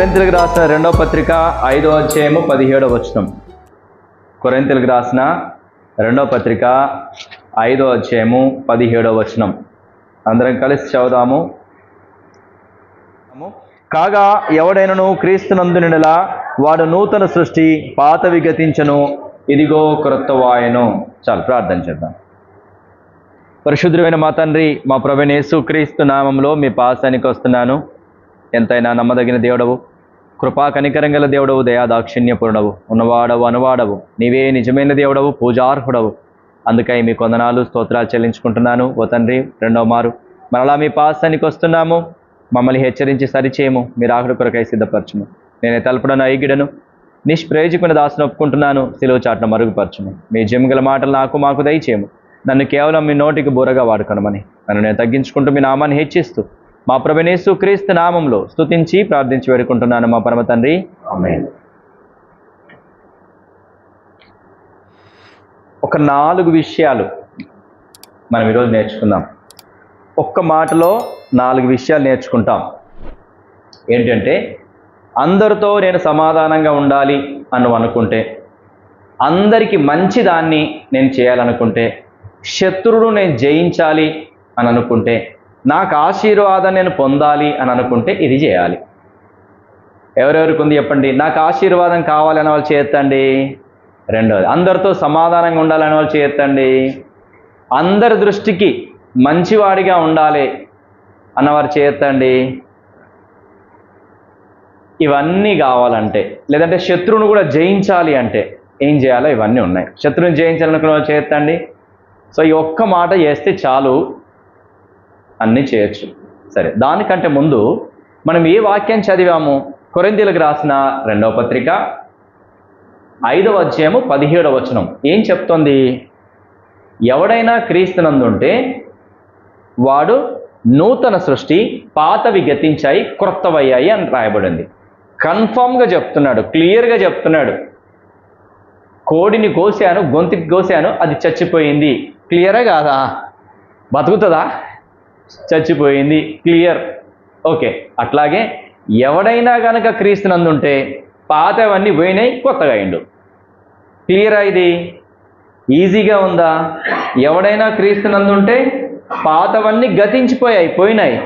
కొరింథీయులకు రాసిన 2వ పత్రిక 5వ అధ్యాయము 17వ వచనం. కొరింథీయులకు రాసిన 2వ పత్రిక 5వ అధ్యాయము 17వ వచనం. అందరం కలిసి చదువుదాము. కాగా ఎవడైనను క్రీస్తునందునిలా వాడు నూతన సృష్టి, పాతవి గతించను, ఇదిగో క్రొత్తవాయెను. చాలు, ప్రార్థన చేద్దాం. పరిశుద్ధమైన మా తండ్రి, మా ప్రభువైన యేసుక్రీస్తు నామంలో మీ పాసానికి వస్తున్నాను. ఎంతైనా నమ్మదగిన దేవుడవు, కృపా కనికరం గల దేవుడవు, దయాదాక్షిణ్యపూర్ణవు, ఉన్నవాడవు అనువాడవు, నీవే నిజమైన దేవుడవు, పూజార్హుడవు. అందుకై మీ కొందనాలు స్తోత్రాలు చెల్లించుకుంటున్నాను. ఓ తండ్రి, రెండవ మారు మరలా మీ పాసానికి వస్తున్నాము. మమ్మల్ని హెచ్చరించి సరిచేయము, మీరు ఆఖరి కొరకై సిద్ధపరచుము. నేను తలపడను ఐగిడను, నిష్ప్రయోజకుని దాసును ఒప్పుకుంటున్నాను. సిలువ చాటును మరుగుపరచుము. మీ జిమ్గల మాటలు మాకు దయచేయము. నన్ను కేవలం మీ నోటికి బూరగా వాడుకొనమని నన్ను నేను తగ్గించుకుంటూ మీ నామాన్ని హెచ్చిస్తూ మా ప్రభువైన యేసుక్రీస్తు నామంలో స్తుతించి ప్రార్థించి వేడుకుంటున్నాను మా పరమ తండ్రి, ఆమేన్. ఒక 4 విషయాలు మనం ఈరోజు నేర్చుకుందాం. ఒక్క మాటలో 4 విషయాలు నేర్చుకుంటాం. ఏంటంటే, అందరితో నేను సమాధానంగా ఉండాలి అని అనుకుంటే, అందరికీ మంచిదాన్ని నేను చేయాలనుకుంటే, శత్రువును నేను జయించాలి అని అనుకుంటే, నాకు ఆశీర్వాదం నేను పొందాలి అని అనుకుంటే ఇది చేయాలి. ఎవరెవరికి ఉంది చెప్పండి. నాకు ఆశీర్వాదం కావాలని వాళ్ళు చేయొద్దండి. రెండవది, అందరితో సమాధానంగా ఉండాలని వాళ్ళు చేయొద్దండి. అందరి దృష్టికి మంచివాడిగా ఉండాలి అన్నవారు చేయొద్దండి. ఇవన్నీ కావాలంటే, లేదంటే శత్రువును కూడా జయించాలి అంటే ఏం చేయాలో ఇవన్నీ ఉన్నాయి. శత్రువుని జయించాలనుకున్న వాళ్ళు చేయొద్దండి. సో ఈ ఒక్క మాట చేస్తే చాలు, అన్నీ చేయొచ్చు. సరే, దానికంటే ముందు మనం ఏ వాక్యం చదివాము? కొరింథీయులకు రాసిన 2వ పత్రిక 5వ అధ్యాయము 17వ వచనం ఏం చెప్తోంది? ఎవడైనా క్రీస్తునందుంటే వాడు నూతన సృష్టి, పాతవి గతించాయి, క్రొత్తవయ్యాయి అని రాయబడింది. కన్ఫామ్గా చెప్తున్నాడు, క్లియర్గా చెప్తున్నాడు. కోడిని కోసాను, గొంతుకి కోసాను, అది చచ్చిపోయింది. క్లియరా కాదా? బతుకుతుందా? చచ్చిపోయింది. క్లియర్. ఓకే. అట్లాగే ఎవడైనా కనుక క్రీస్తునందుంటే పాతవన్నీ పోయినాయి, కొత్తగా అయిండు. క్లియరా? ఇది ఈజీగా ఉందా? ఎవడైనా క్రీస్తునందుంటే పాతవన్నీ గతించిపోయాయి, పోయినాయి,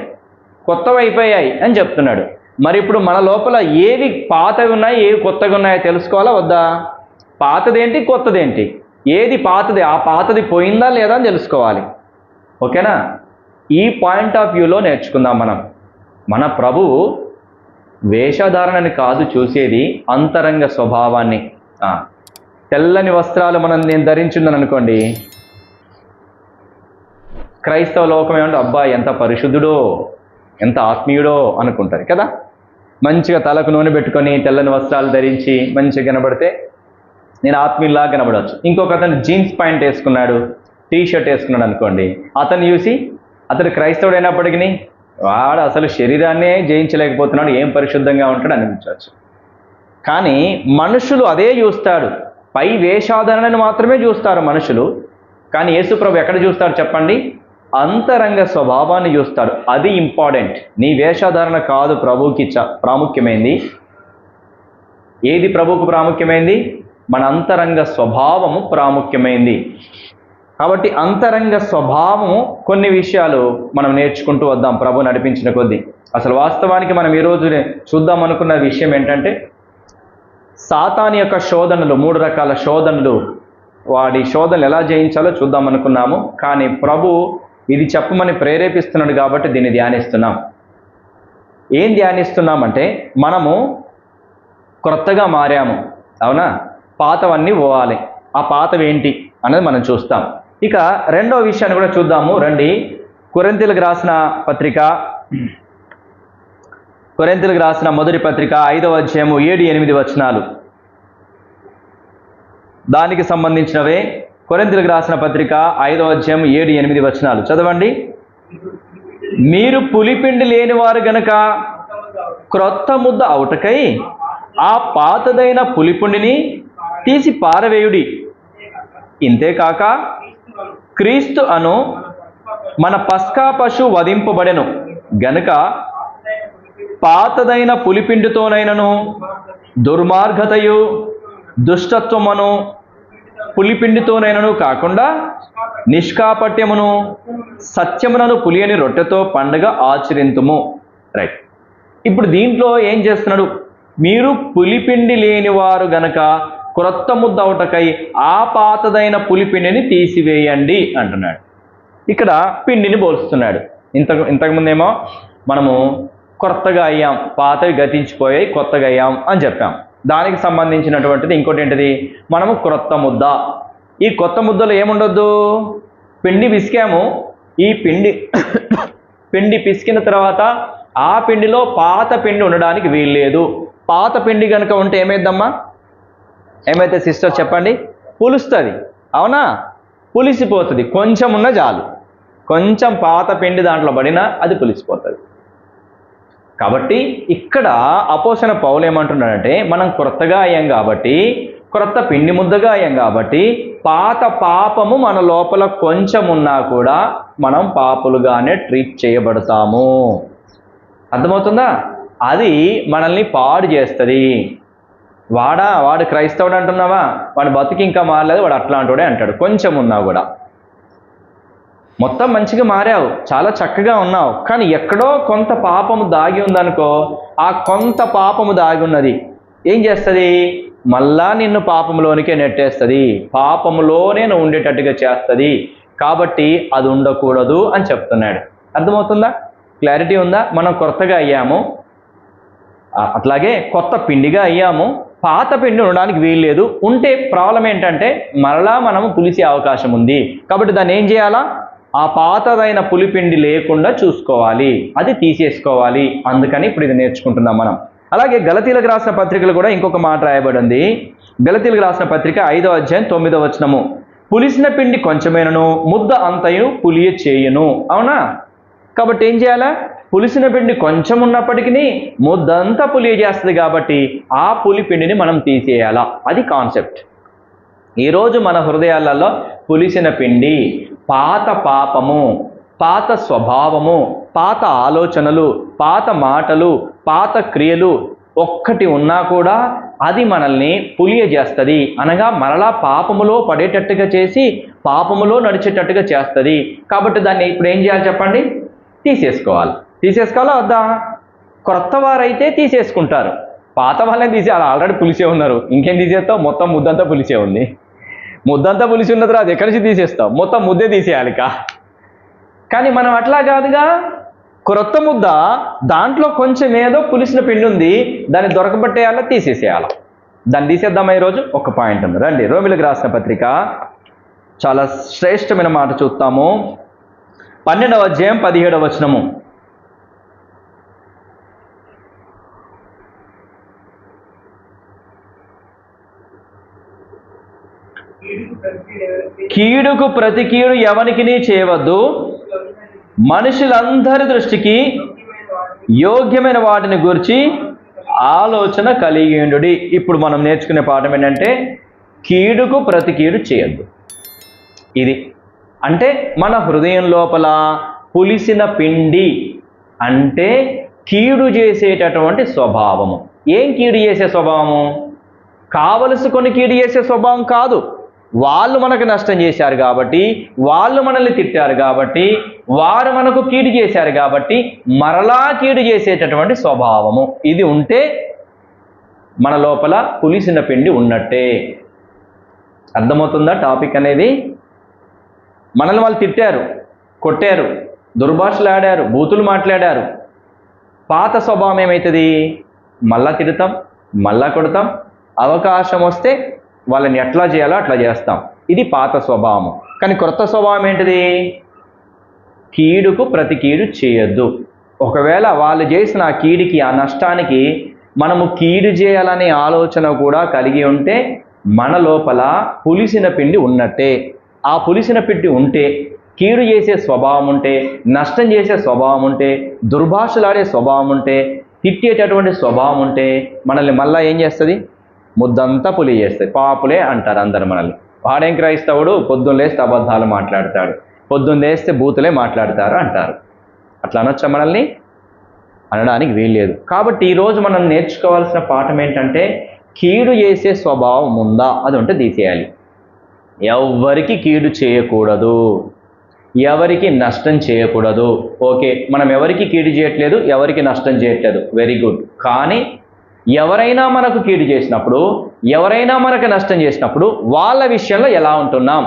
కొత్తవి అయిపోయాయి అని చెప్తున్నాడు. మరి ఇప్పుడు మన లోపల ఏవి పాతవి ఉన్నాయి, ఏవి కొత్తగా ఉన్నాయో తెలుసుకోవాలా వద్దా? పాతదేంటి, కొత్తదేంటి, ఏది పాతది, ఆ పాతది పోయిందా లేదా అని తెలుసుకోవాలి. ఓకేనా? ఈ పాయింట్ ఆఫ్ వ్యూలో నేర్చుకుందాం మనం. మన ప్రభువు వేషధారణని కాదు చూసేది, అంతరంగ స్వభావాన్ని. తెల్లని వస్త్రాలు నేను ధరించుందని అనుకోండి, క్రైస్తవ లోకం ఏమంటే అబ్బా ఎంత పరిశుద్ధుడో, ఎంత ఆత్మీయుడో అనుకుంటారు కదా. మంచిగా తలకు నూనె పెట్టుకొని తెల్లని వస్త్రాలు ధరించి మంచిగా కనబడితే నేను ఆత్మీయులా కనబడవచ్చు. ఇంకొక అతను జీన్స్ ప్యాంట్ వేసుకున్నాడు, టీ షర్ట్ వేసుకున్నాడు అనుకోండి, అతను చూసి అతడు క్రైస్తవుడు అయినప్పటికీ వాడు అసలు శరీరాన్నే జయించలేకపోతున్నాడు, ఏం పరిశుద్ధంగా ఉంటాడు అనిపించవచ్చు. కానీ మనుషులు అదే చూస్తాడు, పై వేషాధారణను మాత్రమే చూస్తారు మనుషులు. కానీ యేసుప్రభు ఎక్కడ చూస్తాడు చెప్పండి? అంతరంగ స్వభావాన్ని చూస్తాడు. అది ఇంపార్టెంట్. నీ వేషాధారణ కాదు ప్రభువుకి ప్రాముఖ్యమైంది. ఏది ప్రభువుకు ప్రాముఖ్యమైంది? మన అంతరంగ స్వభావము ప్రాముఖ్యమైంది. కాబట్టి అంతరంగ స్వభావము కొన్ని విషయాలు మనం నేర్చుకుంటూ వద్దాం ప్రభు నడిపించిన కొద్దీ. అసలు వాస్తవానికి మనం ఈరోజు చూద్దాం అనుకున్న విషయం ఏంటంటే, సాతాను యొక్క శోధనలు, 3 రకాల శోధనలు, వాడి శోధనలు ఎలా జయించాలో చూద్దాం అనుకున్నాము. కానీ ప్రభు ఇది చెప్పమని ప్రేరేపిస్తున్నాడు కాబట్టి దీన్ని ధ్యానిస్తున్నాం. ఏం ధ్యానిస్తున్నామంటే, మనము క్రొత్తగా మారాము, అవునా? పాతవన్నీ పోవాలి. ఆ పాతవి ఏంటి అనేది మనం చూస్తాం. ఇక రెండవ విషయాన్ని కూడా చూద్దాము రండి. కొరింథీయులకు రాసిన మొదటి పత్రిక 5వ అధ్యాయము 7-8 వచనాలు దానికి సంబంధించినవే. కొరింథీయులకు రాసిన పత్రిక 5వ అధ్యాయం 7-8 వచనాలు చదవండి. మీరు పులిపిండి లేనివారు గనుక క్రొత్త ముద్ద అవుటకై ఆ పాతదైన పులిపిండిని తీసి పారవేయుడి. ఇంతేకాక క్రీస్తు అను మన పస్కా పశువు వధింపబడెను గనుక పాతదైన పులిపిండితోనైనను దుర్మార్గతయు దుష్టత్వమును పులిపిండితోనైనను కాకుండా నిష్కాపట్యమును సత్యమునను పులియని రొట్టెతో పండుగ ఆచరింతుము. రైట్. ఇప్పుడు దీంట్లో ఏం చేస్తున్నాడు? మీరు పులిపిండి లేనివారు గనక క్రొత్త ముద్ద అవుటకై ఆ పాతదైన పులిపిండిని తీసివేయండి అంటున్నాడు. ఇక్కడ పిండిని పోల్స్తున్నాడు. ఇంతకుముందేమో మనము కొత్తగా అయ్యాం, పాతవి గతించిపోయాయి, కొత్తగా అయ్యాం అని చెప్పాం. దానికి సంబంధించినటువంటిది ఇంకోటి ఏంటిది? మనము క్రొత్త ముద్ద. ఈ కొత్త ముద్దలో ఏముండొద్దు? పిండి పిసికాము. ఈ పిండి పిసికిన తర్వాత ఆ పిండిలో పాత పిండి ఉండడానికి వీల్లేదు. పాత పిండి కనుక ఉంటే ఏమైద్దమ్మా? ఏమైతే సిస్టర్ చెప్పండి? పులుస్తుంది. అవునా? పులిసిపోతుంది. కొంచెం ఉన్న చాలు, కొంచెం పాత పిండి దాంట్లో పడినా అది పులిసిపోతుంది. కాబట్టి ఇక్కడ అపోస్తలుడైన పౌలు ఏమంటున్నాడంటే, మనం క్రొత్తగా అయ్యాం కాబట్టి, క్రొత్త పిండి ముద్దగా అయ్యాం కాబట్టి, పాత పాపము మన లోపల కొంచెం ఉన్నా కూడా మనం పాపులుగానే ట్రీట్ చేయబడతాము. అర్థమవుతుందా? అది మనల్ని పాడు చేస్తుంది. వాడు క్రైస్తవుడు అంటున్నావా? వాడి బతుకు ఇంకా మారలేదు, వాడు అట్లాంటివాడే అంటాడు. కొంచెం ఉన్నా కూడా మొత్తం మంచిగా మారావు, చాలా చక్కగా ఉన్నావు, కానీ ఎక్కడో కొంత పాపము దాగి ఉందనుకో. ఆ కొంత పాపము దాగి ఉన్నది ఏం చేస్తుంది? మళ్ళా నిన్ను పాపములోనికే నెట్టేస్తుంది, పాపములోనే నువ్వు ఉండేటట్టుగా చేస్తుంది. కాబట్టి అది ఉండకూడదు అని చెప్తున్నాడు. అర్థమవుతుందా? క్లారిటీ ఉందా? మనం కొత్తగా అయ్యాము, అట్లాగే కొత్త పిండిగా అయ్యాము. పాత పిండి ఉండడానికి వీల్లేదు. ఉంటే ప్రాబ్లం ఏంటంటే మరలా మనము పులిసే అవకాశం ఉంది. కాబట్టి దాన్ని ఏం చేయాలా? ఆ పాతదైన పులిపిండి లేకుండా చూసుకోవాలి, అది తీసేసుకోవాలి. అందుకని ఇప్పుడు ఇది నేర్చుకుంటున్నాం మనం. అలాగే గలతీలకు రాసిన పత్రికలు కూడా ఇంకొక మాట రాయబడి ఉంది. గలతీలకు రాసిన పత్రిక 5వ అధ్యాయం 9వ వచనము, పులిసిన పిండి కొంచెమేనను ముద్ద అంతయు పులియ చేయును. అవునా? కాబట్టి ఏం చేయాలా? పులిసిన పిండి కొంచెం ఉన్నప్పటికీ ముద్దంతా పులియ చేస్తుంది. కాబట్టి ఆ పులి పిండిని మనం తీసేయాలా, అది కాన్సెప్ట్. ఈరోజు మన హృదయాలలో పులిసిన పిండి, పాత పాపము, పాత స్వభావము, పాత ఆలోచనలు, పాత మాటలు, పాత క్రియలు ఒక్కటి ఉన్నా కూడా అది మనల్ని పులియ చేస్తుంది. అనగా మరలా పాపములో పడేటట్టుగా చేసి పాపములో నడిచేటట్టుగా చేస్తుంది. కాబట్టి దాన్ని ఇప్పుడు ఏం చేయాలి చెప్పండి? తీసేసుకోవాలా వద్దా? క్రొత్త వారైతే తీసేసుకుంటారు, పాత వాళ్ళని తీసేయాలి. ఆల్రెడీ పులిసే ఉన్నారు, ఇంకేం తీసేస్తావు? మొత్తం ముద్దంతా పులిసే ఉంది. ముద్దంతా పులిసి ఉన్న తర్వాత ఎక్కడి నుంచి తీసేస్తావు? మొత్తం ముద్దే తీసేయాలి. కానీ మనం అట్లా కాదుగా. క్రొత్త ముద్ద, దాంట్లో కొంచెం ఏదో పులిసిన పిండి ఉంది, దాన్ని దొరకబట్టేయాలా, తీసేసేయాలా. దాన్ని తీసేద్దామా? ఈరోజు ఒక పాయింట్ ఉంది. రండి, రోమిలకు రాసిన పత్రిక చాలా శ్రేష్టమైన మాట చూస్తాము. 12వ అధ్యాయం 17వ వచనము, కీడుకు ప్రతి కీడు ఎవనికిని చేయవద్దు, మనుషులందరి దృష్టికి యోగ్యమైన వాటిని గురించి ఆలోచన కలిగి ఉండుడి. ఇప్పుడు మనం నేర్చుకునే పాఠం ఏంటంటే కీడుకు ప్రతి కీడు చేయొద్దు. ఇది అంటే మన హృదయం లోపల పులిసిన పిండి అంటే కీడు చేసేటటువంటి స్వభావము. ఏం కీడు చేసే స్వభావము? కావలసుకొని కీడు చేసే స్వభావం కాదు. వాళ్ళు మనకు నష్టం చేశారు కాబట్టి, వాళ్ళు మనల్ని తిట్టారు కాబట్టి, వారు మనకు కీడు చేశారు కాబట్టి మరలా కీడు చేసేటటువంటి స్వభావము. ఇది ఉంటే మన లోపల పులిసిన పిండి ఉన్నట్టే. అర్థమవుతుందా టాపిక్ అనేది? మనల్ని వాళ్ళు తిట్టారు, కొట్టారు, దుర్భాషలు ఆడారు, బూతులు మాట్లాడారు. పాత స్వభావం ఏమవుతుంది? మళ్ళా తిడతాం, మళ్ళా కొడతాం, అవకాశం వస్తే వాళ్ళని ఎట్లా చేయాలో అట్లా చేస్తాం. ఇది పాత స్వభావము. కానీ క్రొత్త స్వభావం ఏంటిది? కీడుకు ప్రతి కీడు చేయొద్దు. ఒకవేళ వాళ్ళు చేసిన ఆ కీడికి, ఆ నష్టానికి మనము కీడు చేయాలనే ఆలోచన కూడా కలిగి ఉంటే మన లోపల పులిసిన పిండి ఉన్నట్టే. ఆ పులిసిన పిండి ఉంటే, కీడు చేసే స్వభావం ఉంటే, నష్టం చేసే స్వభావం ఉంటే, దుర్భాషలాడే స్వభావం ఉంటే, తిట్టేటటువంటి స్వభావం ఉంటే మనల్ని మళ్ళీ ఏం చేస్తుంది? ముద్దంతా పులి చేస్తుంది. పాపులే అంటారు అందరు మనల్ని. వాడేం క్రైస్తవుడు, పొద్దున్న లేస్తే అబద్ధాలు మాట్లాడతాడు, పొద్దున్న లేస్తే బూతులే మాట్లాడతారు అంటారు. అట్లా అనొచ్చా మనల్ని? అనడానికి వీల్లేదు. కాబట్టి ఈరోజు మనం నేర్చుకోవాల్సిన పాఠం ఏంటంటే, కీడు చేసే స్వభావం ఉందా, అది ఉంటే తీసేయాలి. ఎవరికి కీడు చేయకూడదు, ఎవరికి నష్టం చేయకూడదు. ఓకే, మనం ఎవరికి కీడు చేయట్లేదు, ఎవరికి నష్టం చేయట్లేదు, వెరీ గుడ్. కానీ ఎవరైనా మనకు కీడు చేసినప్పుడు, ఎవరైనా మనకు నష్టం చేసినప్పుడు వాళ్ళ విషయంలో ఎలా ఉంటున్నాం,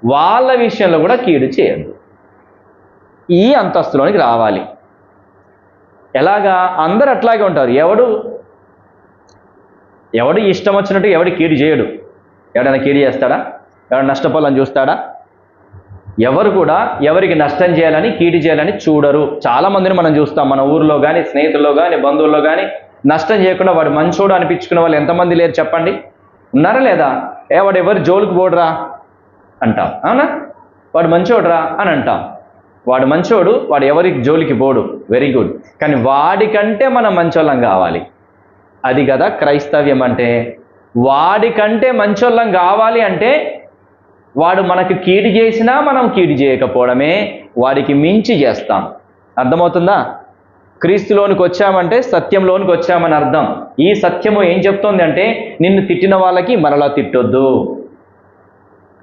వాళ్ళ విషయంలో కూడా కీడు చేయద్దు. ఈ అంతస్తులోనికి రావాలి. ఎలాగా? అందరు అట్లాగే ఉంటారు. ఎవడు ఇష్టం వచ్చినట్టు ఎవడు కీడు చేయడు. ఎవడైనా కీడు చేస్తాడా? ఎవడు నష్టపోవాలని చూస్తాడా? ఎవరు కూడా ఎవరికి నష్టం చేయాలని, కీడు చేయాలని చూడరు. చాలామందిని మనం చూస్తాం మన ఊరిలో కానీ, స్నేహితుల్లో కానీ, బంధువుల్లో కానీ, నష్టం చేయకుండా వాడు మంచోడు అనిపించుకునే వాళ్ళు ఎంతమంది లేరు చెప్పండి? ఉన్నారా లేదా? వాడు ఎవరు జోలికి పోడురా అంటాం, అవునా? వాడు మంచోడురా అని అంటాం. వాడు మంచోడు, వాడు ఎవరికి జోలికి పోడు, వెరీ గుడ్. కానీ వాడికంటే మనం మంచోళ్ళం కావాలి. అది కదా క్రైస్తవ్యం అంటే. వాడికంటే మంచోళ్ళం కావాలి అంటే వాడు మనకు కీడు చేసినా మనం కీడు చేయకపోవడమే, వాడికి మించి చేస్తాం. అర్థమవుతుందా? క్రీస్తులోనికి వచ్చామంటే సత్యంలోనికి వచ్చామని అర్థం. ఈ సత్యము ఏం చెప్తోంది అంటే, నిన్ను తిట్టిన వాళ్ళకి మరలా తిట్టొద్దు,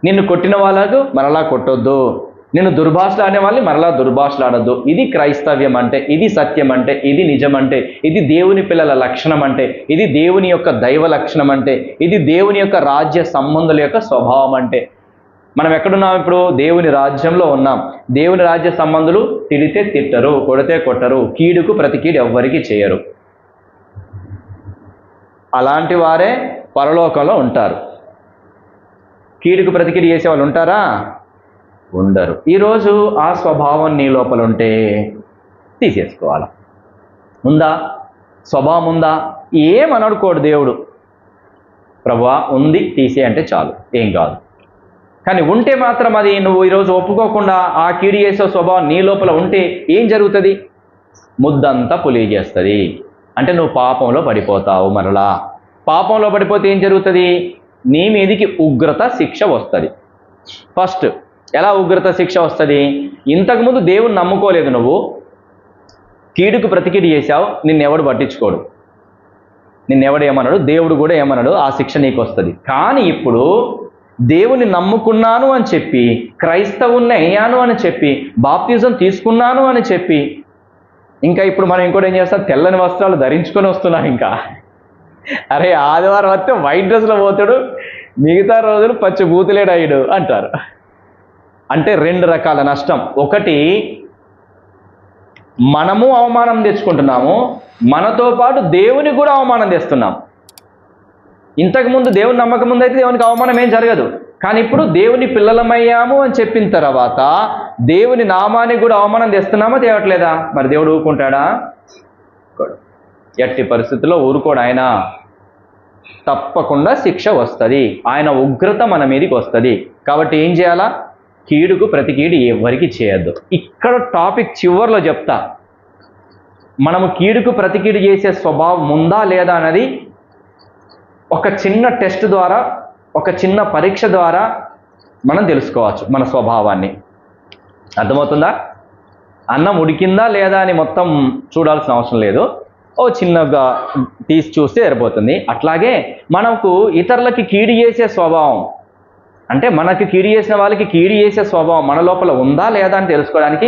నిన్ను కొట్టిన వాళ్ళకు మరలా కొట్టొద్దు, నిన్ను దుర్భాషలు ఆడే వాళ్ళని మరలా దుర్భాషలు ఆడొద్దు. ఇది క్రైస్తవ్యం అంటే, ఇది సత్యం అంటే, ఇది నిజం అంటే, ఇది దేవుని పిల్లల లక్షణం అంటే, ఇది దేవుని యొక్క దైవ లక్షణం అంటే, ఇది దేవుని యొక్క రాజ్య సంబంధుల యొక్క స్వభావం అంటే. మనం ఎక్కడున్నాం ఇప్పుడు? దేవుని రాజ్యంలో ఉన్నాం. దేవుని రాజ్య సంబంధులు తిడితే తిట్టరు, కొడితే కొట్టరు, కీడుకు ప్రతి కీడు ఎవ్వరికి చేయరు. అలాంటి వారే పరలోకంలో ఉంటారు. కీడుకు ప్రతి కీడు చేసే వాళ్ళు ఉంటారా? ఉండరు. ఈరోజు ఆ స్వభావం నీ లోపల ఉంటే తీసేసుకోవాలి. ఉందా? స్వభావం ఉందా? ఏమనడుకోడు దేవుడు. ప్రభువా ఉంది తీసే అంటే చాలు, ఏం కాదు. కానీ ఉంటే మాత్రం అది నువ్వు ఈరోజు ఒప్పుకోకుండా ఆ కీడు చేసే స్వభావం నీ లోపల ఉంటే ఏం జరుగుతుంది? ముద్దంతా పులిగేస్తుంది. అంటే నువ్వు పాపంలో పడిపోతావు. మరలా పాపంలో పడిపోతే ఏం జరుగుతుంది? నీ మీదికి ఉగ్రత శిక్ష వస్తుంది. ఫస్ట్ ఎలా ఉగ్రత శిక్ష వస్తుంది? ఇంతకుముందు దేవుని నమ్ముకోలేదు, నువ్వు కీడుకు ప్రతికీడు చేశావు, నిన్నెవడు పట్టించుకోడు, నిన్నెవడు ఏమన్నాడు, దేవుడు కూడా ఏమన్నాడు, ఆ శిక్ష నీకు వస్తుంది. కానీ ఇప్పుడు దేవుని నమ్ముకున్నాను అని చెప్పి, క్రైస్తవుని అయ్యాను అని చెప్పి, బాప్తిజం తీసుకున్నాను అని చెప్పి, ఇంకా ఇప్పుడు మనం ఇంకోటి ఏం చేస్తాం? తెల్లని వస్త్రాలు ధరించుకొని వస్తున్నాం. ఇంకా అరే ఆదివారం వస్తే వైట్ డ్రెస్లో పోతాడు, మిగతా రోజులు పచ్చి బూతులేడాయుడు అంటారు. అంటే రెండు రకాల నష్టం. ఒకటి, మనము అవమానం తెచ్చుకుంటున్నాము, మనతో పాటు దేవుని కూడా అవమానం తెస్తున్నాం. ఇంతకుముందు దేవుని నమ్మకం ముందు అయితే దేవునికి అవమానం ఏం జరగదు. కానీ ఇప్పుడు దేవుని పిల్లలమయ్యాము అని చెప్పిన తర్వాత దేవుని నామానికి కూడా అవమానం తెస్తున్నామా, తేవట్లేదా? మరి దేవుడు ఊరుకుంటాడా? ఎట్టి పరిస్థితుల్లో ఊరుకోడు. ఆయన తప్పకుండా శిక్ష వస్తుంది, ఆయన ఉగ్రత మన మీదకి వస్తుంది. కాబట్టి ఏం చేయాలా? కీడుకు ప్రతి కీడు ఎవరికి చేయొద్దు. ఇక్కడ టాపిక్ చివర్లో చెప్తా. మనము కీడుకు ప్రతి కీడు చేసే స్వభావం ఉందా లేదా అన్నది ఒక చిన్న టెస్ట్ ద్వారా, ఒక చిన్న పరీక్ష ద్వారా మనం తెలుసుకోవచ్చు మన స్వభావాన్ని. అర్థమవుతుందా? అన్నం ఉడికిందా లేదా అని మొత్తం చూడాల్సిన అవసరం లేదు, ఓ చిన్నగా తీసి చూస్తే సరిపోతుంది. అట్లాగే మనకు ఇతరులకి కీడు చేసే స్వభావం, అంటే మనకి కీడు చేసిన వాళ్ళకి కీడు చేసే స్వభావం మన లోపల ఉందా లేదా అని తెలుసుకోవడానికి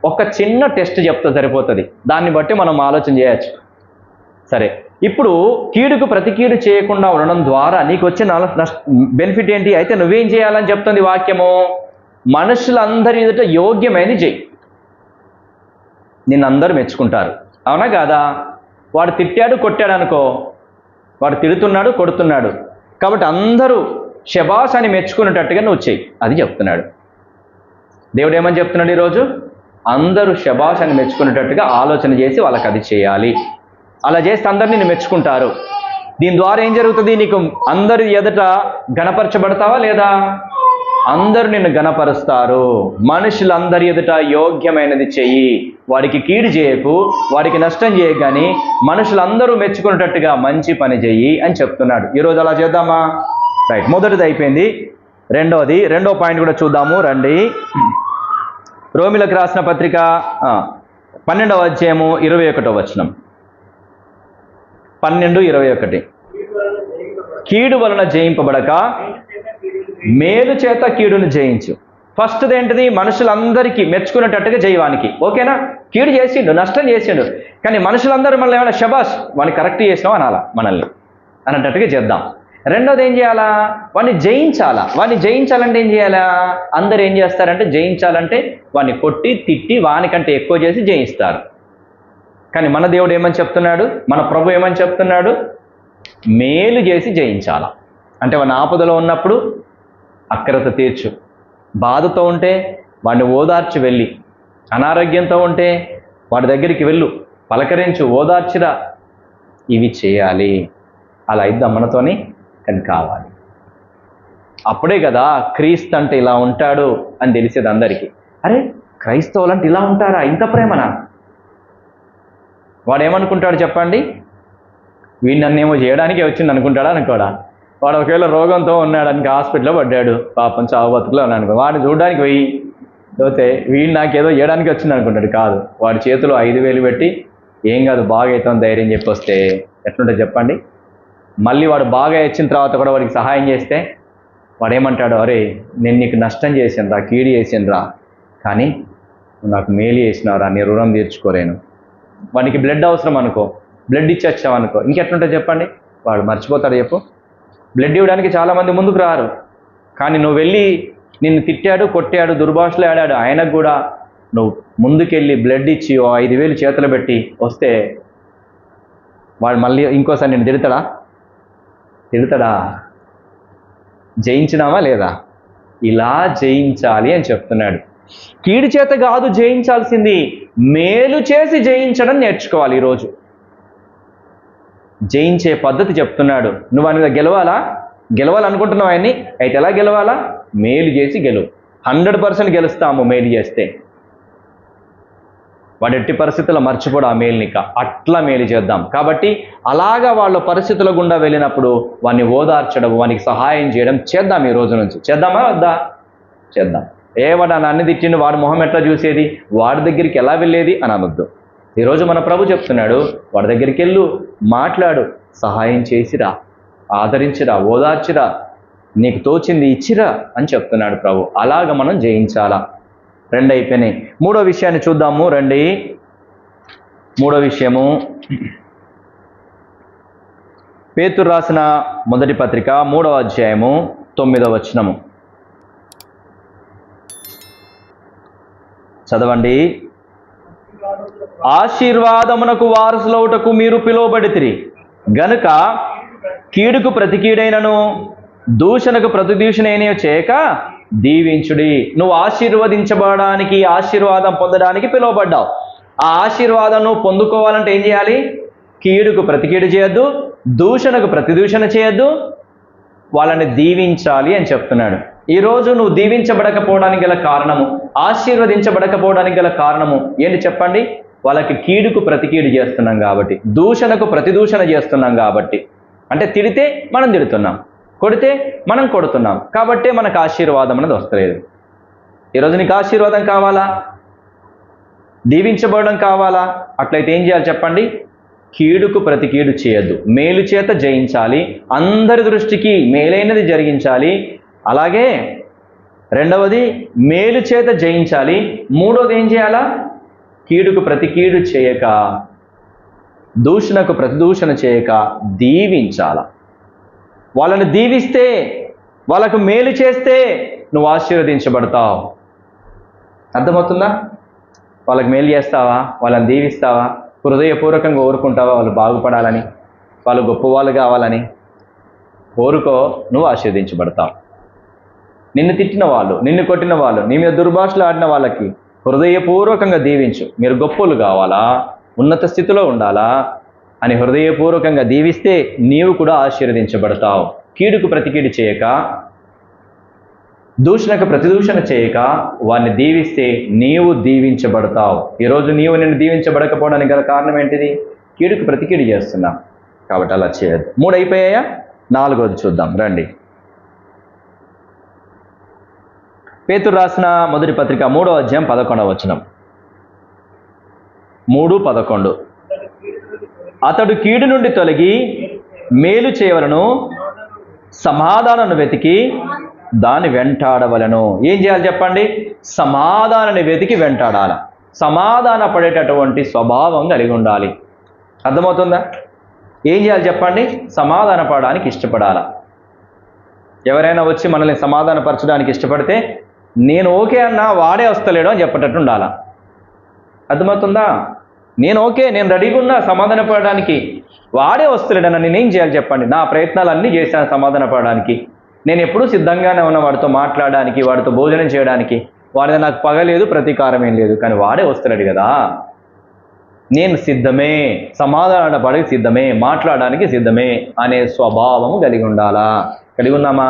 ఒక చిన్న టెస్ట్ చెప్తే సరిపోతుంది. దాన్ని బట్టి మనం ఆలోచన చేయొచ్చు. సరే, ఇప్పుడు కీడుకు ప్రతి కీడు చేయకుండా ఉండడం ద్వారా నీకు వచ్చిన బెనిఫిట్ ఏంటి? అయితే నువ్వేం చేయాలని చెప్తుంది వాక్యము? మనుషులందరి ఎదుట యోగ్యమైనది చెయ్యి, నిన్నందరూ మెచ్చుకుంటారు. అవునా కాదా? వాడు తిట్టాడు కొట్టాడు అనుకో, వాడు తిడుతున్నాడు కొడుతున్నాడు, కాబట్టి అందరూ శబాష్ అని మెచ్చుకునేటట్టుగా నువ్వు చెయ్యి, అది చెప్తున్నాడు దేవుడు. ఏమని చెప్తున్నాడు ఈరోజు? అందరూ శబాష్ అని మెచ్చుకునేటట్టుగా ఆలోచన చేసి వాళ్ళకి అది చేయాలి. అలా చేస్తే అందరు నిన్ను మెచ్చుకుంటారు. దీని ద్వారా ఏం జరుగుతుంది? నీకు అందరి ఎదుట గణపరచబడతావా లేదా? అందరూ నిన్ను గణపరుస్తారు. మనుషులందరి ఎదుట యోగ్యమైనది చెయ్యి, వాడికి కీడు చేయకు, వాడికి నష్టం చేయకు, కానీ మనుషులందరూ మెచ్చుకునేటట్టుగా మంచి పని చెయ్యి అని చెప్తున్నాడు. ఈరోజు అలా చేద్దామా? రైట్, మొదటిది అయిపోయింది. రెండో పాయింట్ కూడా చూద్దాము రండి. రోమిలకు రాసిన పత్రిక 12వ అధ్యాయము 21వ వచనం. 12:21. కీడు వలన జయింపబడక మేలు చేత కీడును జయించు. ఫస్ట్ది ఏంటిది? మనుషులందరికీ మెచ్చుకునేటట్టుగా జయవానికి. ఓకేనా? కీడు చేసిండు, నష్టం చేసిండు, కానీ మనుషులందరూ మనల్ని ఏమైనా శబాష్ వాడిని కరెక్ట్ చేసినావు అనాలా, మనల్ని అన్నట్టుగా చేద్దాం. రెండోది ఏం చేయాలా? వాడిని జయించాలా. వాడిని జయించాలంటే ఏం చేయాలా? అందరు ఏం చేస్తారంటే జయించాలంటే వాడిని కొట్టి తిట్టి వానికంటే ఎక్కువ చేసి జయిస్తారు. కానీ మన దేవుడు ఏమని చెప్తున్నాడు? మన ప్రభు ఏమని చెప్తున్నాడు? మేలు చేసి జయించాలా. అంటే వాడిని ఆపదలో ఉన్నప్పుడు అక్కరత తీర్చు, బాధతో ఉంటే వాడిని ఓదార్చి వెళ్ళి, అనారోగ్యంతో ఉంటే వాడి దగ్గరికి వెళ్ళు, పలకరించు, ఓదార్చిరా. ఇవి చేయాలి. అలా ఇద్దాం మనతోని, కానీ కావాలి. అప్పుడే కదా క్రీస్తు అంటే ఇలా ఉంటాడు అని తెలిసేది అందరికీ. అరే క్రైస్తవులు అంటే ఇలా ఉంటారా, ఇంత ప్రేమనా? వాడు ఏమనుకుంటాడు చెప్పండి? వీడు నన్నేమో చేయడానికి వచ్చింది అనుకుంటాడా అనుకోడా? వాడు ఒకవేళ రోగంతో ఉన్నాడానికి హాస్పిటల్లో పడ్డాడు, పాపం చావు బతుకులో ఉన్నాడు, వాడిని చూడడానికి పోయి పోతే వీడు నాకేదో చేయడానికి వచ్చింది అనుకుంటాడు. కాదు, వాడి చేతిలో 5,000 పెట్టి ఏం కాదు బాగా అవుతాం ధైర్యం చెప్పి వస్తే ఎట్లుంటుంది చెప్పండి? మళ్ళీ వాడు బాగా వచ్చిన తర్వాత కూడా వాడికి సహాయం చేస్తే వాడు ఏమంటాడు? అరే నేను నీకు నష్టం చేసినరా, కీడు చేసినరా, కానీ నాకు మేలు చేసినవరా, నీ రుణం తీర్చుకోలేను. వాడికి బ్లడ్ అవసరం అనుకో, బ్లడ్ ఇచ్చేచ్చావనుకో, ఇంకెట్లుంటుంది చెప్పండి? వాడు మర్చిపోతాడు చెప్పు? బ్లడ్ ఇవ్వడానికి చాలామంది ముందుకు రారు, కానీ నువ్వు వెళ్ళి నిన్ను తిట్టాడు, కొట్టాడు, దుర్భాషలు ఆడాడు, ఆయనకు కూడా నువ్వు ముందుకెళ్ళి బ్లడ్ ఇచ్చి 5,000 చేతులు పెట్టి వస్తే వాడు మళ్ళీ ఇంకోసారి నేను తిడతాడా? జయించినామా లేదా? ఇలా జయించాలి అని చెప్తున్నాడు. కీడు చేత కాదు జయించాల్సింది, మేలు చేసి జయించడం నేర్చుకోవాలి. ఈరోజు జయించే పద్ధతి చెప్తున్నాడు. నువ్వు ఆయన మీద గెలవాలనుకుంటున్నావు ఆయన్ని, అయితే ఎలా గెలవాలా? మేలు చేసి గెలువు. 100% గెలుస్తాము మేలు చేస్తే. వాడు ఎట్టి పరిస్థితుల్లో మర్చిపోడు ఆ మేలునిక, అట్లా మేలు చేద్దాం. కాబట్టి అలాగా వాళ్ళ పరిస్థితుల గుండా వెళ్ళినప్పుడు వాడిని ఓదార్చడం, వానికి సహాయం చేయడం చేద్దాం. ఈ రోజు నుంచి చేద్దామా వద్దా? చేద్దాం. వాడు నన్ను తిట్టిండు, వాడి మొహం ఎట్లా చూసేది, వాడి దగ్గరికి ఎలా వెళ్ళేది అని అనొద్దు. ఈరోజు మన ప్రభు చెప్తున్నాడు, వాడి దగ్గరికి వెళ్ళు, మాట్లాడు, సహాయం చేసిరా, ఆదరించిరా, ఓదార్చిరా, నీకు తోచింది ఇచ్చిరా అని చెప్తున్నాడు ప్రభు. అలాగ మనం జయించాలా. 2 అయిపోయినాయి. 3వ విషయాన్ని చూద్దాము రండి. 3వ విషయము పేతురు రాసిన మొదటి పత్రిక 3వ అధ్యాయము 9వ వచనము చదవండి. ఆశీర్వాదమునకు వారసులవుటకు మీరు పిలువబడితిరి గనుక కీడుకు ప్రతి కీడైనను దూషణకు ప్రతి దూషణైన చేయక దీవించుడి. నువ్వు ఆశీర్వదించబడడానికి, ఆశీర్వాదం పొందడానికి పిలువబడ్డావు. ఆ ఆశీర్వాదం నువ్వు పొందుకోవాలంటే ఏం చేయాలి? కీడుకు ప్రతి కీడు చేయొద్దు, దూషణకు ప్రతి దూషణ చేయొద్దు, వాళ్ళని దీవించాలి అని చెప్తున్నాడు. ఈరోజు నువ్వు దీవించబడకపోవడానికి గల కారణము, ఆశీర్వదించబడకపోవడానికి గల కారణము ఏంటి చెప్పండి? వాళ్ళకి కీడుకు ప్రతి కీడు చేస్తున్నాం కాబట్టి, దూషణకు ప్రతి దూషణ చేస్తున్నాం కాబట్టి. అంటే తిడితే మనం తిడుతున్నాం, కొడితే మనం కొడుతున్నాం, కాబట్టే మనకు ఆశీర్వాదం అనేది వస్తలేదు. ఈరోజు నీకు ఆశీర్వాదం కావాలా? దీవించబడడం కావాలా? అట్లయితే ఏం చేయాలి చెప్పండి? కీడుకు ప్రతి కీడు చేయొద్దు, మేలు చేత జయించాలి, అందరి దృష్టికి మేలైనది జరిగించాలి. అలాగే రెండవది మేలు చేత జయించాలి. మూడవది ఏం చేయాలా? కీడుకు ప్రతి కీడు చేయక, దూషణకు ప్రతి దూషణ చేయక దీవించాల. వాళ్ళని దీవిస్తే, వాళ్ళకు మేలు చేస్తే నువ్వు ఆశీర్వదించబడతావు. అర్థమవుతుందా? వాళ్ళకి మేలు చేస్తావా? వాళ్ళని దీవిస్తావా? హృదయపూర్వకంగా కోరుకుంటావా వాళ్ళు బాగుపడాలని, వాళ్ళు గొప్పవాళ్ళు కావాలని? కోరుకో, నువ్వు ఆశీర్వదించబడతావు. నిన్ను తిట్టిన వాళ్ళు, నిన్ను కొట్టిన వాళ్ళు, నీ మీద దుర్భాషలు ఆడిన వాళ్ళకి హృదయపూర్వకంగా దీవించు. మీరు గొప్పలు కావాలా, ఉన్నత స్థితిలో ఉండాలా అని హృదయపూర్వకంగా దీవిస్తే నీవు కూడా ఆశీర్వదించబడతావు. కీడుకు ప్రతి కీడు చేయక, దూషణకు ప్రతిదూషణ చేయక వారిని దీవిస్తే నీవు దీవించబడతావు. ఈరోజు నిన్ను దీవించబడకపోవడానికి గల కారణం ఏంటిది? కీడుకు ప్రతి కీడు చేస్తున్నా కాబట్టి అలా చేయదు. 3 అయిపోయాయా? 4వది చూద్దాం రండి. పేతురు రాసిన మొదటి పత్రిక 3వ అధ్యాయం 11వ వచనం. 3:11. అతడు కీడు నుండి తొలగి మేలు చేయవలను, సమాధానాన్ని వెతికి దాన్ని వెంటాడవలను. ఏం చేయాలి చెప్పండి? సమాధానాన్ని వెతికి వెంటాడాలి. సమాధాన పడేటటువంటి స్వభావం కలిగి ఉండాలి. అర్థమవుతుందా? ఏం చేయాలి చెప్పండి? సమాధాన పడడానికి ఇష్టపడాలా. ఎవరైనా వచ్చి మనల్ని సమాధానపరచడానికి ఇష్టపడితే నేను ఓకే అన్నా వాడే వస్తలేడు అని చెప్పేటట్టు ఉండాలా. అర్థమవుతుందా? నేను ఓకే, నేను రెడీగా ఉన్నా సమాధాన పడడానికి, వాడే వస్తలేడన్నా నేనేం చేయాలి చెప్పండి? నా ప్రయత్నాలన్నీ చేశాను సమాధాన పడడానికి. నేను ఎప్పుడూ సిద్ధంగానే ఉన్నా వాడితో మాట్లాడడానికి, వాడితో భోజనం చేయడానికి. వాడిని నాకు పగలేదు, ప్రతీకారం ఏం లేదు, కానీ వాడే వస్తలేడు కదా. నేను సిద్ధమే, సమాధాన పడకి సిద్ధమే, మాట్లాడడానికి సిద్ధమే అనే స్వభావము కలిగి ఉండాలా. కలిగి ఉన్నామా?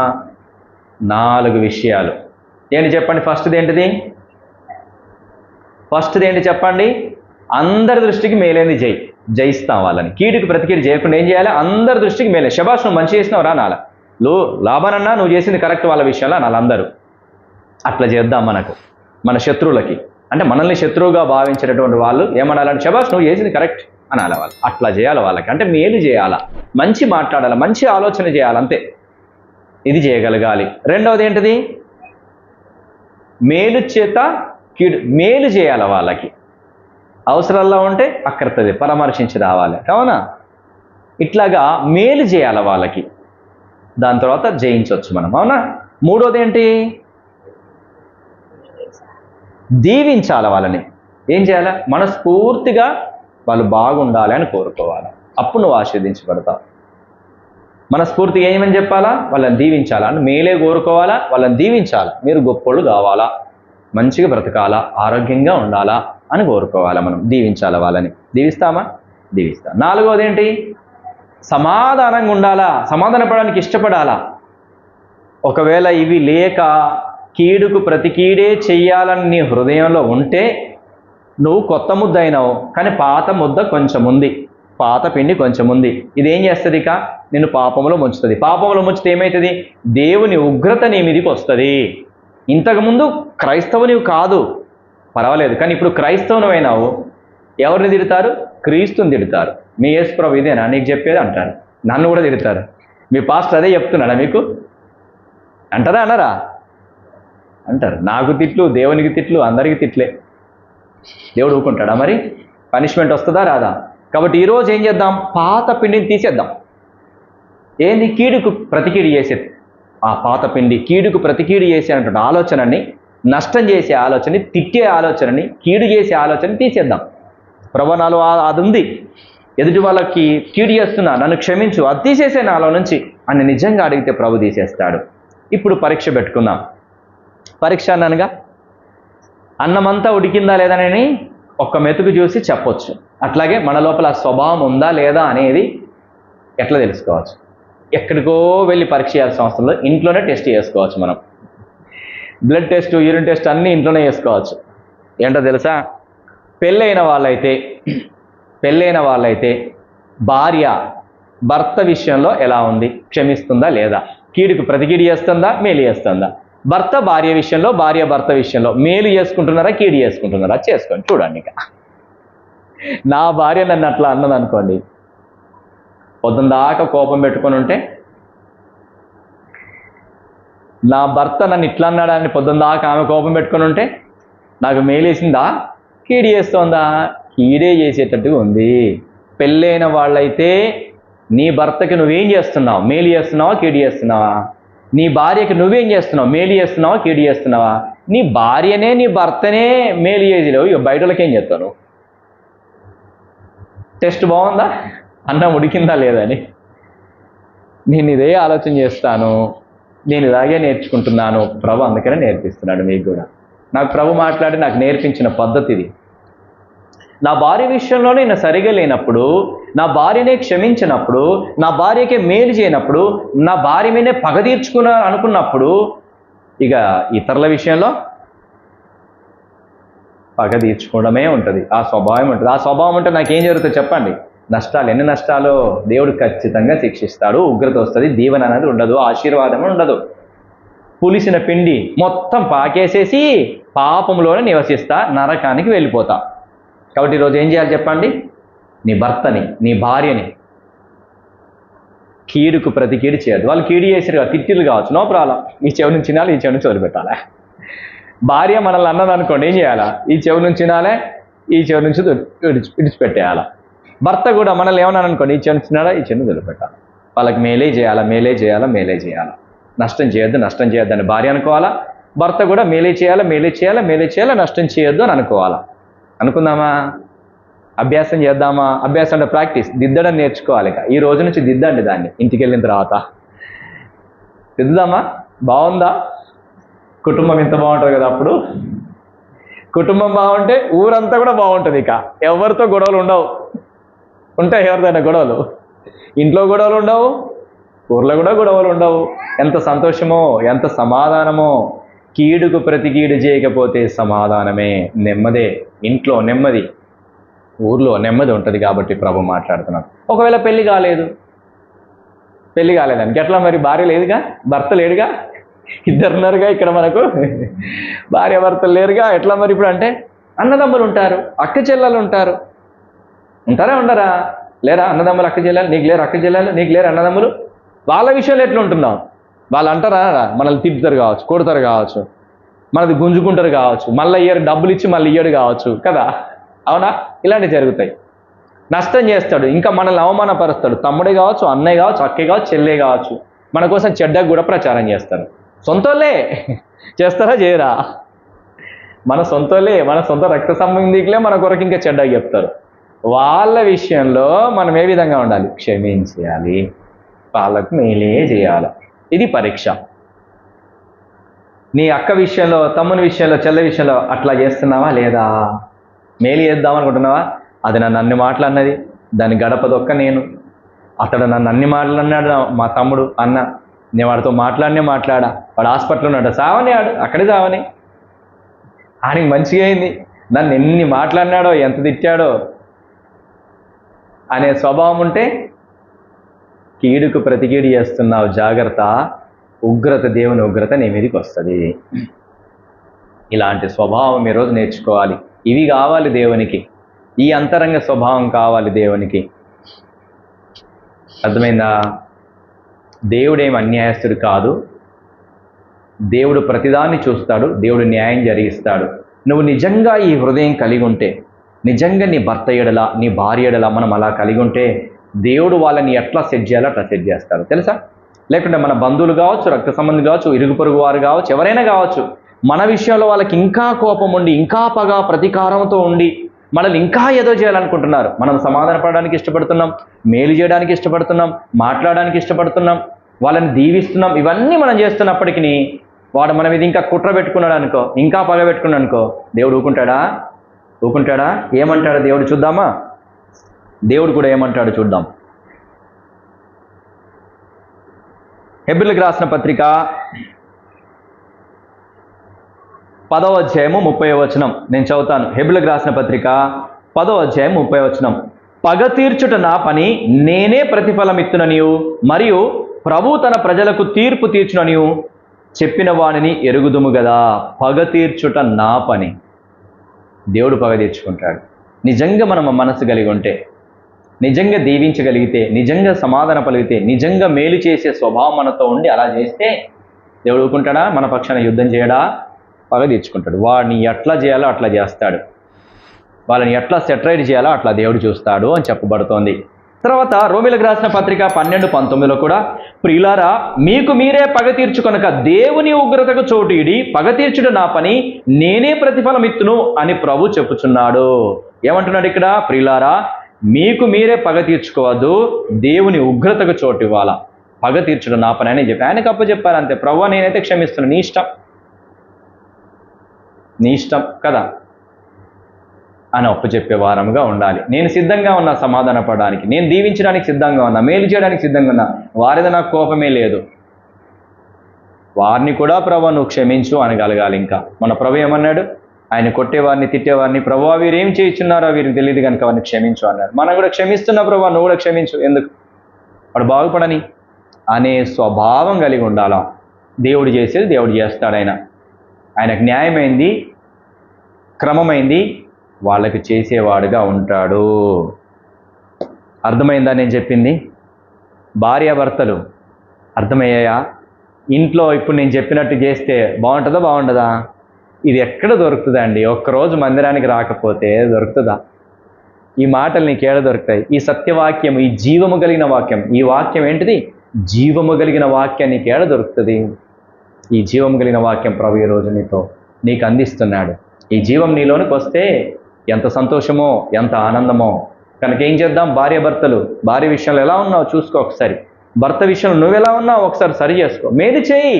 4 విషయాలు ఏంటి చెప్పండి? ఫస్ట్ది ఏంటిది? ఫస్ట్ది ఏంటి చెప్పండి? అందరి దృష్టికి మేలేంది జయిస్తాం వాళ్ళని. కీడుకి ప్రతికీడు చేయకుండా ఏం చేయాలి? అందరి దృష్టికి మేలే. శబాష్, నువ్వు మంచి చేసినావు రా నాల, లాభానన్నా నువ్వు చేసింది కరెక్ట్ వాళ్ళ విషయంలో నాలందరూ. అట్లా చేద్దాం మన శత్రువులకి. అంటే మనల్ని శత్రువుగా భావించేటటువంటి వాళ్ళు ఏమనాలంటే శబాష్ నువ్వు చేసింది కరెక్ట్ అనాలి వాళ్ళు. అట్లా చేయాలి వాళ్ళకి. అంటే మేలు చేయాలా, మంచి మాట్లాడాలి, మంచి ఆలోచన చేయాలి, అంతే. ఇది చేయగలగాలి. రెండవది ఏంటిది? మేలు చేత కీడు, మేలు చేయాలి వాళ్ళకి. అవసరాల్లో ఉంటే అక్కర్తది పరామర్శించి రావాలి, అవునా? ఇట్లాగా మేలు చేయాలి వాళ్ళకి. దాని తర్వాత జయించవచ్చు మనం, అవునా? మూడోది ఏంటి? దీవించాలి వాళ్ళని. ఏం చేయాలి? మనస్ఫూర్తిగా వాళ్ళు బాగుండాలి అని కోరుకోవాలి. అప్పుడు నువ్వు ఆశీర్వదించబడతావు. మనస్ఫూర్తిగా ఏమని చెప్పాలా? వాళ్ళని దీవించాలా. అంటే మేలే కోరుకోవాలా, వాళ్ళని దీవించాలా. మీరు గొప్పోళ్ళు కావాలా, మంచిగా బ్రతకాలా, ఆరోగ్యంగా ఉండాలా అని కోరుకోవాలా. మనం దీవించాలా వాళ్ళని. దీవిస్తామా? దీవిస్తాం. నాలుగోది ఏంటి? సమాధానంగా ఉండాలా, సమాధాన పడడానికి ఇష్టపడాలా. ఒకవేళ ఇవి లేక కీడుకు ప్రతి కీడే చెయ్యాలని నీ హృదయంలో ఉంటే నువ్వు కొత్త ముద్ద అయినావు, కానీ పాత ముద్ద కొంచెం ఉంది, పాత పిండి కొంచెం ఉంది. ఇదేం చేస్తుంది? ఇక నిన్ను పాపంలో ముంచుతుంది. పాపంలో ముంచితే ఏమవుతుంది? దేవుని ఉగ్రత నీ మీదకి వస్తుంది. ఇంతకుముందు క్రైస్తవునివి కాదు, పర్వాలేదు, కానీ ఇప్పుడు క్రైస్తవునివైనావు. ఎవరిని తిడతారు? క్రీస్తుని తిడతారు. మీ యేసు ప్రభు ఇదేనా నీకు చెప్పేది అంటారు. నన్ను కూడా తిడతారు. మీ పాస్టర్ అదే చెప్తున్నాడా మీకు? అంటారా అన్నారా? అంటారు. నాకు తిట్లు, దేవునికి తిట్లు, అందరికీ తిట్లే. దేవుడు ఊరుకుంటాడా మరి? పనిష్మెంట్ వస్తుందా రాదా? కాబట్టి ఈరోజు ఏం చేద్దాం? పాత పిండిని తీసేద్దాం. ఏంది? కీడుకు ప్రతికీడు చేసేది. ఆ పాత పిండి కీడుకు ప్రతికీడు చేసే అన్నటువంటి ఆలోచనని, నష్టం చేసే ఆలోచనని, తిట్టే ఆలోచనని, కీడు చేసే ఆలోచనని తీసేద్దాం. ప్రభు నాలో అది ఉంది, ఎదుటి వాళ్ళకి కీడు చేస్తున్నా, నన్ను క్షమించు, అది తీసేసే నాలో నుంచి అని నిజంగా అడిగితే ప్రభు తీసేస్తాడు. ఇప్పుడు పరీక్ష పెట్టుకుందాం. పరీక్ష అన్నానుగా, అన్నమంతా ఉడికిందా లేదనని ఒక్క మెతుకు చూసి చెప్పొచ్చు. అట్లాగే మన లోపల ఆ స్వభావం ఉందా లేదా అనేది ఎట్లా తెలుసుకోవచ్చు? ఎక్కడికో వెళ్ళి పరీక్ష చేయాల్సిన అవసరం లేదు, ఇంట్లోనే టెస్ట్ చేసుకోవచ్చు. మనం బ్లడ్ టెస్ట్, యూరిన్ టెస్ట్ అన్నీ ఇంట్లోనే చేసుకోవచ్చు. ఏంటో తెలుసా? పెళ్ళైన వాళ్ళైతే భార్య భర్త విషయంలో ఎలా ఉంది? క్షమిస్తుందా లేదా? కీడుకు ప్రతికీడు చేస్తుందా, మేలు చేస్తుందా? భర్త భార్య విషయంలో, భార్య భర్త విషయంలో మేలు చేసుకుంటున్నారా, కీడు చేసుకుంటున్నారా? చేసుకోండి, చూడండి. ఇక నా భార్య నన్ను అట్లా అన్నది అనుకోండి, పొద్దున దాకా కోపం పెట్టుకొని ఉంటే, నా భర్త నన్ను ఇట్లా అన్నాడని పొద్దున దాకా ఆమె కోపం పెట్టుకొని ఉంటే నాకు మేలేసిందా, కీడు చేస్తోందా? కీడే చేసేటట్టుగా ఉంది. పెళ్ళైన వాళ్ళైతే నీ భర్తకి నువ్వేం చేస్తున్నావు? మేలు చేస్తున్నావా, కీడు చేస్తున్నావా? నీ భార్యకి నువ్వేం చేస్తున్నావు? మేలు చేస్తున్నావా, కీడు చేస్తున్నావా? నీ భార్యనే, నీ భర్తనే మేలు చేసేలేవు, ఇక బయటలకేం చేస్తాను? టెస్ట్ బాగుందా, అన్నం ఉడికిందా లేదని? నేను ఇదే ఆలోచన చేస్తాను, నేను ఇలాగే నేర్చుకుంటున్నాను. ప్రభు అందుకనే నేర్పిస్తున్నాడు మీకు కూడా. నాకు ప్రభు మాట్లాడి నాకు నేర్పించిన పద్ధతి ఇది. నా భార్య విషయంలో నేను సరిగా లేనప్పుడు, నా భార్యనే క్షమించినప్పుడు, నా భార్యకే మేలు చేయనప్పుడు, నా భార్య మీదే పగ అనుకున్నప్పుడు, ఇక ఇతరుల విషయంలో పగ తీర్చుకోవడమే ఉంటుంది. ఆ స్వభావం ఉంటుంది. ఆ స్వభావం ఉంటే నాకేం జరుగుతుంది చెప్పండి? నష్టాలు, ఎన్ని నష్టాలు! దేవుడు ఖచ్చితంగా శిక్షిస్తాడు. ఉగ్రత వస్తుంది, దీవెన అనేది ఉండదు, ఆశీర్వాదం ఉండదు. పులిసిన పిండి మొత్తం పాకేసేసి పాపంలోనే నివసిస్తా, నరకానికి వెళ్ళిపోతా. కాబట్టి ఈరోజు ఏం చేయాలి చెప్పండి? నీ భర్తని, నీ భార్యని కీడుకు ప్రతి కీడు చేయద్దు. వాళ్ళు కీడు చేసారు కదా, తిట్టిలు కావచ్చు, నో ప్రాబ్లం. ఈ చెవి నుంచి తినాలి, ఈ చెవి నుంచి వదిలిపెట్టాలి. భార్య మనల్ని అన్నది అనుకోండి, ఏం చేయాలా? ఈ చెవి నుంచి తినాలి, ఈ చెవి నుంచి విడిచిపెట్టేయాలా. భర్త కూడా మనల్ని ఏమన్నాను అనుకోండి, ఈ చెవి నుంచి తినాలా, ఈ చెవిని వదిలిపెట్టాలి. వాళ్ళకి మేలే చేయాలా, మేలే చేయాలా, మేలే చేయాలా. నష్టం చేయొద్దు, నష్టం చేయొద్దు అని భార్య అనుకోవాలా. భర్త కూడా మేలే చేయాలా, మేలే చేయాలా, మేలే చేయాలా, నష్టం చేయొద్దు అని అనుకోవాలా. అనుకుందామా? అభ్యాసం చేద్దామా? అభ్యాసం అంటే ప్రాక్టీస్, దిద్దడం నేర్చుకోవాలి. ఈ రోజు నుంచి దిద్దండి దాన్ని. ఇంటికి వెళ్ళిన తర్వాత దిద్దుదామా? బాగుందా? కుటుంబం ఇంత బాగుంటుంది కదా. అప్పుడు కుటుంబం బాగుంటే ఊరంతా కూడా బాగుంటుంది. ఇక ఎవరితో గొడవలు ఉండవు. ఉంటాయి ఎవరిదైనా గొడవలు? ఇంట్లో గొడవలు ఉండవు, ఊర్లో కూడా గొడవలు ఉండవు. ఎంత సంతోషమో, ఎంత సమాధానమో. కీడుకు ప్రతి కీడు చేయకపోతే సమాధానమే, నెమ్మదే. ఇంట్లో నెమ్మది, ఊర్లో నెమ్మది ఉంటుంది. కాబట్టి ప్రభు మాట్లాడుతున్నాడు. ఒకవేళ పెళ్లి కాలేదానికి ఎట్లా మరి? భార్య లేదుగా, భర్త లేడుగా, ఇద్దరున్నారుగా ఇక్కడ మనకు. భార్య భర్తలు లేరుగా, ఎట్లా మరి ఇప్పుడు? అంటే అన్నదమ్ములు ఉంటారు, అక్క చెల్లెలు ఉంటారు. ఉంటారా ఉండరా? లేరా అన్నదమ్ములు, అక్క చెల్లెలు? నీకు లేరు అక్క చెల్లెలు, నీకు లేరు అన్నదమ్ములు? వాళ్ళ విషయంలో ఎట్లా ఉంటున్నావు? వాళ్ళు అంటారా? మనల్ని తిప్పుతారు కావచ్చు, కొడతారు కావచ్చు, మనది గుంజుకుంటారు కావచ్చు, మళ్ళీ డబ్బులు ఇచ్చి మళ్ళీ ఇయ్యడు కావచ్చు కదా. అవునా? ఇలాంటివి జరుగుతాయి. నష్టం చేస్తాడు, ఇంకా మనల్ని అవమానపరుస్తాడు. తమ్ముడే కావచ్చు, అన్నయ్య కావచ్చు, అక్కే కావచ్చు, చెల్లె కావచ్చు. మన కోసం చెడ్డకు కూడా ప్రచారం చేస్తారు. సొంతోళ్ళే చేస్తారా, చేయరా? మన సొంతోళ్ళే, మన సొంత రక్త సంబంధికులే మన కొరకు ఇంకా చెడ్డగా చెప్తారు. వాళ్ళ విషయంలో మనం ఏ విధంగా ఉండాలి? క్షమించేయాలి, వాళ్ళకు మేలే చేయాలి. ఇది పరీక్ష. నీ అక్క విషయంలో, తమ్ముని విషయంలో, చెల్లె విషయంలో అట్లా చేస్తున్నావా లేదా? మేలు చేద్దాం అనుకుంటున్నావా? అది నన్ను అన్ని మాటలు అన్నది, దాని గడప దొక్క నేను. అతడు నన్ను అన్ని మాటలు అన్నాడు, మా తమ్ముడు అన్న. నేను వాడితో మాట్లాడా. వాడు హాస్పిటల్లో ఉన్నాడు, సావని ఆడు, అక్కడే సావని. ఆయనకి మంచిగా అయింది. నన్ను ఎన్ని మాట్లాడినాడో, ఎంత తిట్టాడో అనే స్వభావం ఉంటే కీడుకు ప్రతి కీడు చేస్తున్నావు, జాగ్రత్త. ఉగ్రత, దేవుని ఉగ్రత నీ మీదకి వస్తుంది. ఇలాంటి స్వభావం ఈరోజు నేర్చుకోవాలి. ఇవి కావాలి దేవునికి, ఈ అంతరంగ స్వభావం కావాలి దేవునికి. అర్థమైందా? దేవుడేం అన్యాయస్తుడు కాదు. దేవుడు ప్రతిదాన్ని చూస్తాడు, దేవుడు న్యాయం జరిగిస్తాడు. నువ్వు నిజంగా ఈ హృదయం కలిగి ఉంటే, నిజంగా నీ భర్త ఎడల, నీ భార్య ఎడల మనం అలా కలిగి ఉంటే, దేవుడు వాళ్ళని ఎట్లా సెట్ చేయాలో అట్లా సెట్ చేస్తాడు, తెలుసా? లేకుంటే మన బంధువులు కావచ్చు, రక్త సంబంధి కావచ్చు, ఇరుగు పొరుగు వారు కావచ్చు, ఎవరైనా కావచ్చు, మన విషయంలో వాళ్ళకి ఇంకా కోపం ఉండి, ఇంకా పగ ప్రతీకారంతో ఉండి మనల్ని ఇంకా ఏదో చేయాలనుకుంటున్నారు. మనం సమాధాన పడడానికి ఇష్టపడుతున్నాం, మేలు చేయడానికి ఇష్టపడుతున్నాం, మాట్లాడడానికి ఇష్టపడుతున్నాం, వాళ్ళని దీవిస్తున్నాం. ఇవన్నీ మనం చేస్తున్నప్పటికీ వాడు మన మీద ఇంకా కుట్ర పెట్టుకున్నాడు అనుకో, ఇంకా పగ పెట్టుకున్నాడు అనుకో, దేవుడు ఊకుంటాడా? ఏమంటాడు దేవుడు? చూద్దామా? దేవుడు కూడా ఏమంటాడు చూద్దాం. హెబ్రీయులకు రాసిన పత్రిక 10వ అధ్యాయము 30వ వచనం నేను చదువుతాను. హెబ్రీయులకు రాసిన పత్రిక 10వ అధ్యాయం 30వ వచనం. పగ తీర్చుట నా పని, నేనే ప్రతిఫలమిత్తుననియు, మరియు ప్రభు తన ప్రజలకు తీర్పు తీర్చుననియు చెప్పిన వానిని ఎరుగుదుము గదా. పగ తీర్చుట నా పని. దేవుడు పగ తీర్చుకుంటాడు. నిజంగా మనం మనసు కలిగి ఉంటే, నిజంగా దీవించగలిగితే, నిజంగా సమాధాన పలిగితే, నిజంగా మేలు చేసే స్వభావం మనతో ఉండి అలా చేస్తే దేవుడు ఊరుకుంటాడా? మన పక్షాన యుద్ధం చేయడా? పగ తీర్చుకుంటాడు. వాడిని ఎట్లా చేయాలో అట్లా చేస్తాడు, వాళ్ళని ఎట్లా సెటరైట్ చేయాలో అట్లా దేవుడు చూస్తాడు అని చెప్పబడుతోంది. తర్వాత రోమీయులకు రాసిన పత్రిక 12:19లో కూడా, ప్రియులారా, మీకు మీరే పగ తీర్చుకొనక దేవుని ఉగ్రతకు చోటు ఇడి, పగ తీర్చుడు నా పని, నేనే ప్రతిఫలమిత్తును అని ప్రభు చెప్పుచున్నాడు. ఏమంటున్నాడు ఇక్కడ? ప్రియులారా, మీకు మీరే పగ తీర్చుకోవద్దు, దేవుని ఉగ్రతకు చోటు ఇవ్వాలా. పగ తీర్చుడు నా పని అని చెప్పి ఆయనకు అప్పచెప్పారు. అంతే. ప్రభువా, నేనైతే క్షమిస్తున్నాను, నీ ఇష్టం కదా అని అప్పచెప్పే వారముగా ఉండాలి. నేను సిద్ధంగా ఉన్నా సమాధాన పడడానికి, నేను దీవించడానికి సిద్ధంగా ఉన్నా, మేలు చేయడానికి సిద్ధంగా ఉన్నా. వారిది నాకు కోపమే లేదు. వారిని కూడా ప్రభువా నువ్వు క్షమించు అనగలగాలి. ఇంకా మన ప్రభు ఏమన్నాడు? ఆయన కొట్టేవారిని, తిట్టేవారిని, ప్రభువా వీరేం చేయించున్నారో వీరికి తెలియదు కనుక వారిని క్షమించు అన్నాడు. మనం కూడా క్షమిస్తున్నా, ప్రభువా నువ్వు కూడా క్షమించు, ఎందుకు? వాడు బాగుపడని అనే స్వభావం కలిగి ఉండాలా. దేవుడు చేసేది దేవుడు చేస్తాడు. ఆయనకు న్యాయమైంది, క్రమమైంది, వాళ్ళకి చేసేవాడుగా ఉంటాడు. అర్థమైందా నేను చెప్పింది? భార్యాభర్తలు అర్థమయ్యాయా? ఇంట్లో ఇప్పుడు నేను చెప్పినట్టు చేస్తే బాగుంటుందా బాగుంటుందా? ఇది ఎక్కడ దొరుకుతుందండి? ఒక్కరోజు మందిరానికి రాకపోతే దొరుకుతుందా? ఈ మాటలు నీకేడ దొరుకుతాయి? ఈ సత్యవాక్యం, ఈ జీవము కలిగిన వాక్యం, ఈ వాక్యం ఏంటిది? జీవము కలిగిన వాక్యం నీకేడ దొరుకుతుంది? ఈ జీవము కలిగిన వాక్యం ప్రభు ఈ రోజు నీకు అందిస్తున్నాడు. ఈ జీవం నీలోనికి వస్తే ఎంత సంతోషమో, ఎంత ఆనందమో. కనుక ఏం చేద్దాం? భార్యాభర్తలు, భార్య విషయంలో ఎలా ఉన్నావు చూసుకో ఒకసారి. భర్త విషయంలో నువ్వెలా ఉన్నావు ఒకసారి సరి చేసుకో. మేలు చేయి,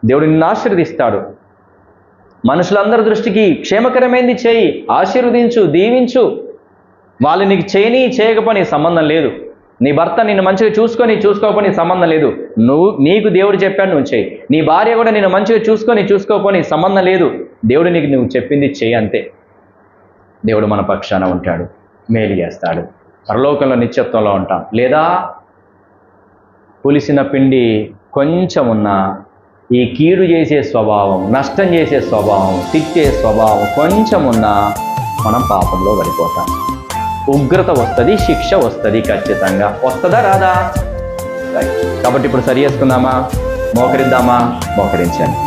దేవుడు నిన్ను ఆశీర్వదిస్తాడు. మనుషులందరి దృష్టికి క్షేమకరమైంది చేయి, ఆశీర్వదించు, దీవించు. వాళ్ళు నీకు చేయకపోని సంబంధం లేదు. నీ భర్త నిన్ను మంచిగా చూసుకోకపోని సంబంధం లేదు. నీకు దేవుడు చెప్పాడు, నువ్వు చేయి. నీ భార్య కూడా నిన్ను మంచిగా చూసుకోకపోని సంబంధం లేదు. దేవుడు నువ్వు చెప్పింది చేయి, అంతే. దేవుడు మన పక్షాన ఉంటాడు, మేలు చేస్తాడు. పరలోకంలో నిత్యత్వంలో ఉంటాం. లేదా పులిసిన పిండి కొంచెం ఉన్నా ఈ కీడు చేసే స్వభావం, నష్టం చేసే స్వభావం, తిట్టే స్వభావం కొంచెం ఉన్నా మనం పాపంలో పడిపోతాం. ఉగ్రత వస్తుంది, శిక్ష వస్తుంది, ఖచ్చితంగా వస్తుందా రాదా? కాబట్టి ఇప్పుడు సరి చేసుకుందామా? మోకరిద్దామా? మోకరించండి.